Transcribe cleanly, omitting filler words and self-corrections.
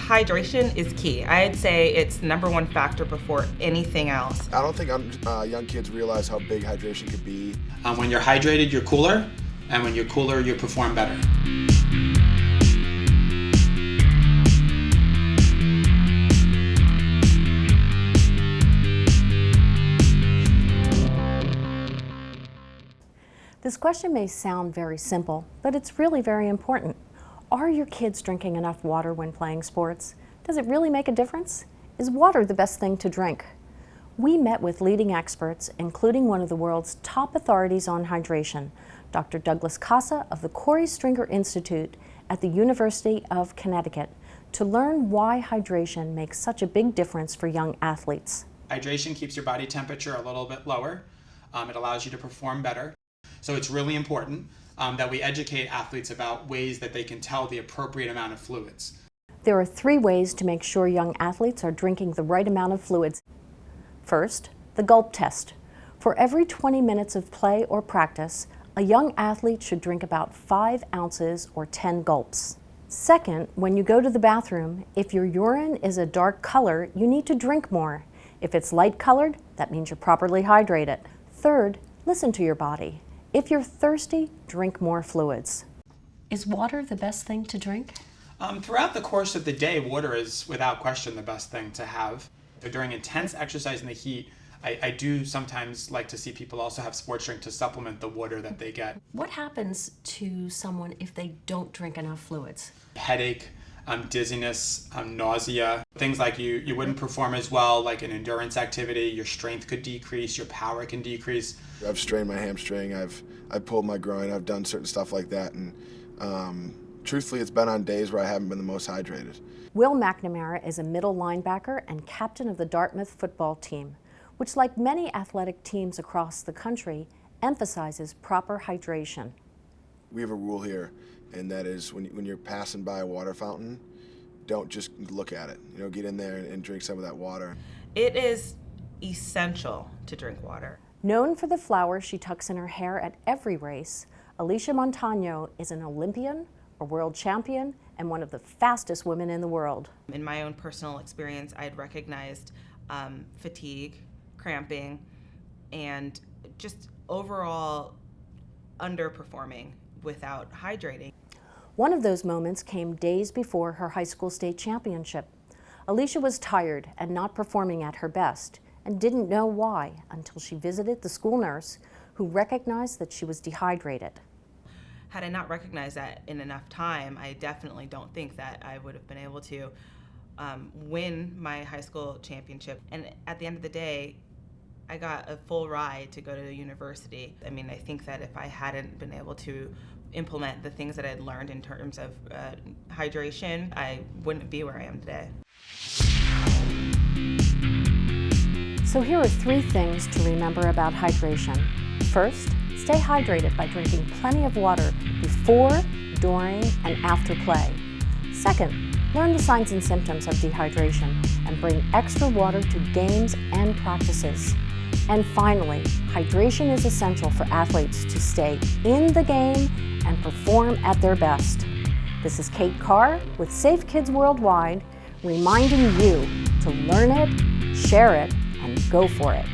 Hydration is key. I'd say it's the number one factor before anything else. I don't think young kids realize how big hydration could be. When you're hydrated, you're cooler, and when you're cooler, you perform better. This question may sound very simple, but it's really very important. Are your kids drinking enough water when playing sports? Does it really make a difference? Is water the best thing to drink? We met with leading experts, including one of the world's top authorities on hydration, Dr. Douglas Casa of the Korey Stringer Institute at the University of Connecticut, to learn why hydration makes such a big difference for young athletes. Hydration keeps your body temperature a little bit lower. It allows you to perform better. So it's really important that we educate athletes about ways that they can tell the appropriate amount of fluids. There are 3 ways to make sure young athletes are drinking the right amount of fluids. First, the gulp test. For every 20 minutes of play or practice, a young athlete should drink about 5 ounces or 10 gulps. Second, when you go to the bathroom, if your urine is a dark color, you need to drink more. If it's light colored, that means you're properly hydrated. Third, listen to your body. If you're thirsty, drink more fluids. Is water the best thing to drink? Throughout the course of the day, water is without question the best thing to have. During intense exercise in the heat, I do sometimes like to see people also have sports drink to supplement the water that they get. What happens to someone if they don't drink enough fluids? Headache, dizziness, nausea, things like you wouldn't perform as well like an endurance activity, your strength could decrease, your power can decrease. I've strained my hamstring, I've pulled my groin, I've done certain stuff like that, and truthfully it's been on days where I haven't been the most hydrated. Will McNamara is a middle linebacker and captain of the Dartmouth football team, which, like many athletic teams across the country, emphasizes proper hydration. We have a rule here, and that is when you're passing by a water fountain, don't just look at it. Get in there and drink some of that water. It is essential to drink water. Known for the flowers she tucks in her hair at every race, Alysia Montano is an Olympian, a world champion, and one of the fastest women in the world. In my own personal experience, I had recognized fatigue, cramping, and just overall underperforming without hydrating. One of those moments came days before her high school state championship. Alysia was tired and not performing at her best, and didn't know why until she visited the school nurse, who recognized that she was dehydrated. Had I not recognized that in enough time, I definitely don't think that I would have been able to win my high school championship. And at the end of the day, I got a full ride to go to the university. I mean, I think that if I hadn't been able to implement the things that I'd learned in terms of hydration, I wouldn't be where I am today. So here are 3 things to remember about hydration. First, stay hydrated by drinking plenty of water before, during, and after play. Second, learn the signs and symptoms of dehydration and bring extra water to games and practices. And finally, hydration is essential for athletes to stay in the game and perform at their best. This is Kate Carr with Safe Kids Worldwide, reminding you to learn it, share it, and go for it.